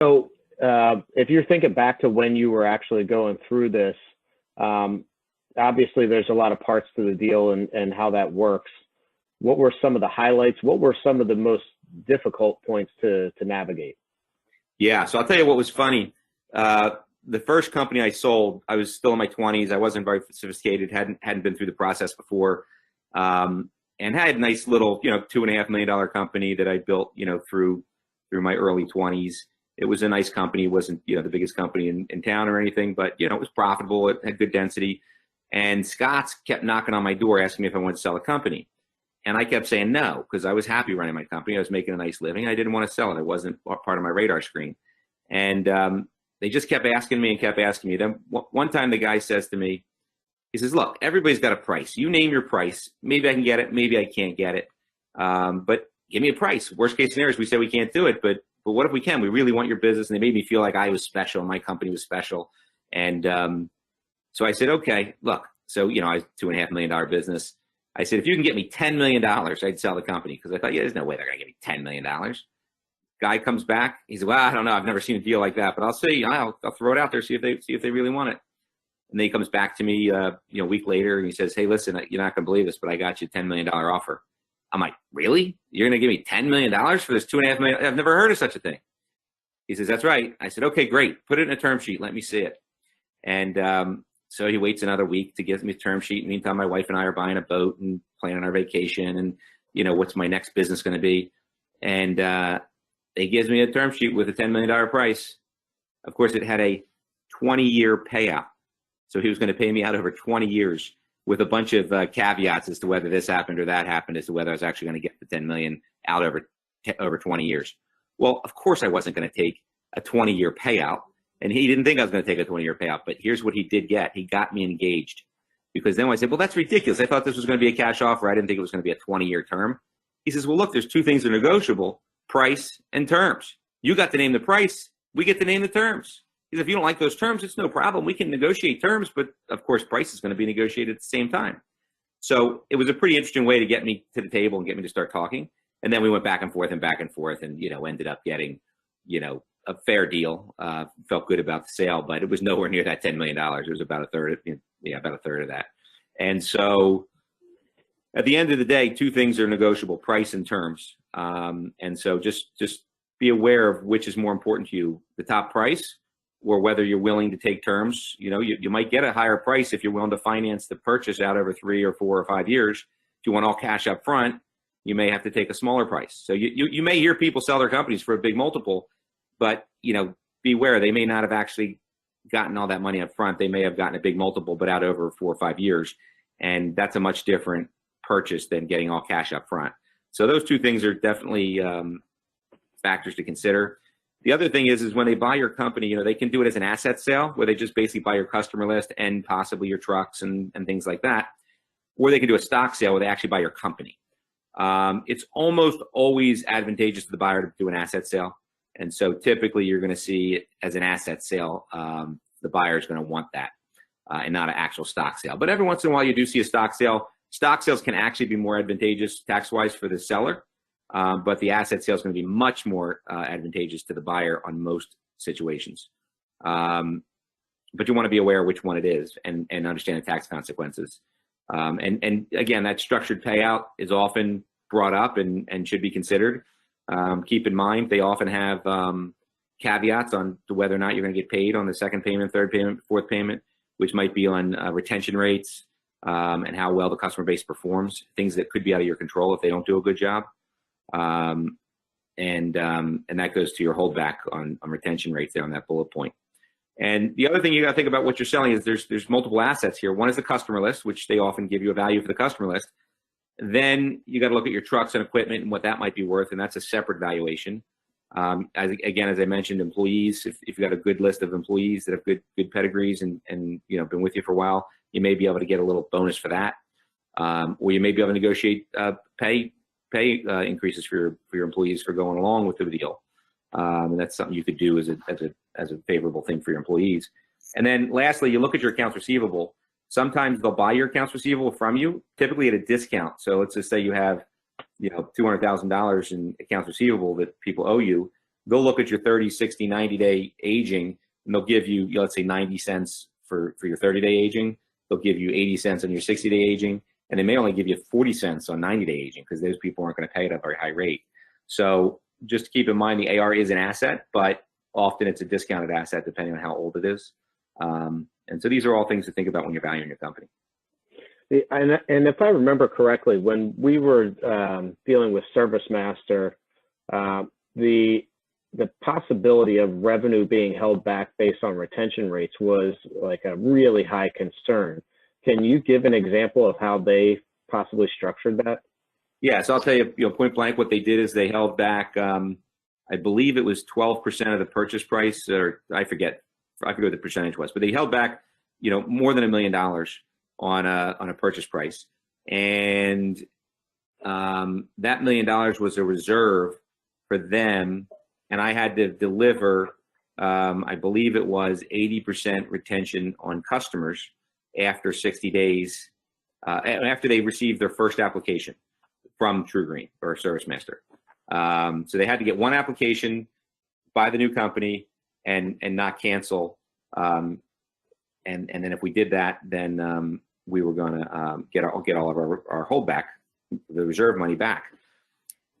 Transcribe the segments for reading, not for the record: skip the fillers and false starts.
So, if you're thinking back to when you were actually going through this, obviously there's a lot of parts to the deal and how that works. What were some of the highlights? What were some of the most difficult points to navigate? Yeah, so I'll tell you what was funny. The first company I sold, I was still in my 20s. I wasn't very sophisticated, hadn't been through the process before, and had a nice little, $2.5 million company that I built, through my early 20s. It was a nice company. It wasn't, the biggest company in town or anything, but, it was profitable. It had good density. And Scott's kept knocking on my door asking me if I wanted to sell a company. And I kept saying no, because I was happy running my company. I was making a nice living. I didn't want to sell it. It wasn't part of my radar screen. And they just kept asking me and kept asking me. Then one time the guy says to me, he says, look, everybody's got a price. You name your price. Maybe I can get it. Maybe I can't get it. But give me a price. Worst case scenario is we say we can't do it. But what if we can? We really want your business. And they made me feel like I was special. My company was special. And so I said, okay, look. So, I was $2.5 million business. I said, if you can get me $10 million, I'd sell the company. Because I thought, there's no way they're going to give me $10 million. Guy comes back. He said, well, I don't know. I've never seen a deal like that. But I'll see. I'll throw it out there, see if they really want it. And then he comes back to me, a week later, and he says, hey, listen, you're not going to believe this, but I got you a $10 million offer. I'm like, really? You're going to give me $10 million for this $2.5 million? I've never heard of such a thing. He says, that's right. I said, okay, great. Put it in a term sheet. Let me see it. And so he waits another week to get me a term sheet. Meantime, my wife and I are buying a boat and planning our vacation and, what's my next business going to be. And he gives me a term sheet with a $10 million price. Of course, it had a 20-year payout. So he was going to pay me out over 20 years with a bunch of caveats as to whether this happened or that happened, as to whether I was actually going to get the 10 million out over 20 years. Well, of course I wasn't going to take a 20-year payout, and he didn't think I was going to take a 20-year payout. But here's what he did get. He got me engaged, because then I said, well, that's ridiculous. I thought this was going to be a cash offer. I didn't think it was going to be a 20-year term. He says, well, look, there's two things that are negotiable: price and terms. You got to name the price. We get to name the terms. Because if you don't like those terms, it's no problem. We can negotiate terms, but of course, price is going to be negotiated at the same time. So it was a pretty interesting way to get me to the table and get me to start talking. And then we went back and forth and ended up getting, a fair deal. Felt good about the sale, but it was nowhere near that $10 million. It was about a third of that. And so at the end of the day, two things are negotiable: price and terms. And so just be aware of which is more important to you: the top price, or whether you're willing to take terms. You might get a higher price if you're willing to finance the purchase out over 3 or 4 or 5 years. If you want all cash up front, you may have to take a smaller price. So you may hear people sell their companies for a big multiple, but beware, they may not have actually gotten all that money up front. They may have gotten a big multiple, but out over 4 or 5 years. And that's a much different purchase than getting all cash up front. So those two things are definitely factors to consider. The other thing is when they buy your company, they can do it as an asset sale, where they just basically buy your customer list and possibly your trucks and things like that. Or they can do a stock sale where they actually buy your company. It's almost always advantageous to the buyer to do an asset sale. And so typically you're going to see it as an asset sale. The buyer is going to want that and not an actual stock sale. But every once in a while you do see a stock sale. Stock sales can actually be more advantageous tax-wise for the seller. But the asset sale is going to be much more advantageous to the buyer on most situations. But you want to be aware of which one it is and understand the tax consequences. And again, that structured payout is often brought up and should be considered. Keep in mind, they often have caveats on to whether or not you're going to get paid on the second payment, third payment, fourth payment, which might be on retention rates and how well the customer base performs, things that could be out of your control if they don't do a good job. And that goes to your holdback on retention rates there on that bullet point. And the other thing you got to think about what you're selling is there's multiple assets here. One is the customer list, which they often give you a value for the customer list. Then you got to look at your trucks and equipment and what that might be worth, and that's a separate valuation. As I mentioned, employees. If you've got a good list of employees that have good pedigrees and been with you for a while, you may be able to get a little bonus for that, or you may be able to negotiate pay increases for your employees for going along with the deal. And that's something you could do as a favorable thing for your employees. And then lastly, you look at your accounts receivable. Sometimes they'll buy your accounts receivable from you, typically at a discount. So let's just say you have, $200,000 in accounts receivable that people owe you. they'll look at your 30, 60, 90-day aging, and they'll give you, let's say 90 cents for your 30-day aging. They'll give you 80 cents on your 60-day aging, and they may only give you 40 cents on 90-day aging because those people aren't going to pay at a very high rate. So just keep in mind the AR is an asset, but often it's a discounted asset depending on how old it is. And so these are all things to think about when you're valuing your company. And if I remember correctly, when we were dealing with ServiceMaster, the possibility of revenue being held back based on retention rates was like a really high concern. Can you give an example of how they possibly structured that? Yeah, so I'll tell you, point blank, what they did is they held back, I believe it was 12% of the purchase price, or I forget what the percentage was, but they held back, more than $1 million on a purchase price, and that $1 million was a reserve for them, and I had to deliver, I believe it was 80% retention on customers after 60 days, after they received their first application from TruGreen or ServiceMaster. So they had to get one application by the new company and not cancel. And then if we did that, then we were going to get all of our holdback, the reserve money back.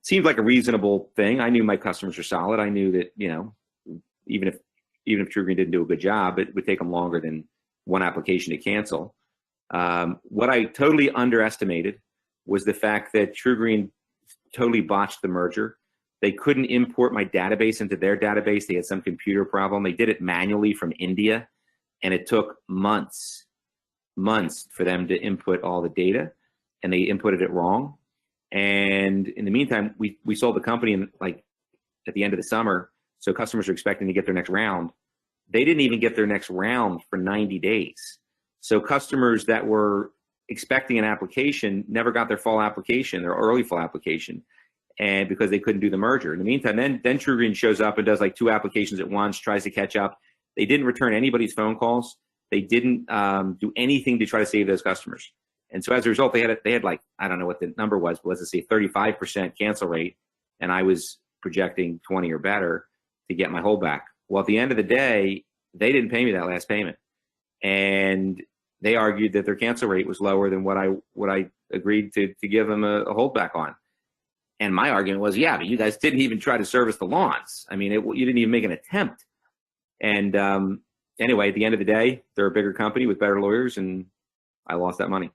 Seemed like a reasonable thing. I knew my customers were solid. I knew that, even if TruGreen didn't do a good job, it would take them longer than one application to cancel. What I totally underestimated was the fact that TruGreen totally botched the merger. They couldn't import my database into their database. They had some computer problem. They did it manually from India, and it took months for them to input all the data, and they inputted it wrong. And in the meantime, we sold the company at the end of the summer, so customers are expecting to get their next round. They didn't even get their next round for 90 days. So customers that were expecting an application never got their full application, their early full application, and because they couldn't do the merger. In the meantime, then TruGreen shows up and does like 2 applications at once, tries to catch up. They didn't return anybody's phone calls. They didn't do anything to try to save those customers. And so as a result, they had like, I don't know what the number was, but let's just say 35% cancel rate, and I was projecting 20 or better to get my holdback. Well, at the end of the day, they didn't pay me that last payment, and they argued that their cancel rate was lower than what I agreed to give them a holdback on. And my argument was, yeah, but you guys didn't even try to service the lawns. I mean, you didn't even make an attempt. And anyway, at the end of the day, they're a bigger company with better lawyers, and I lost that money.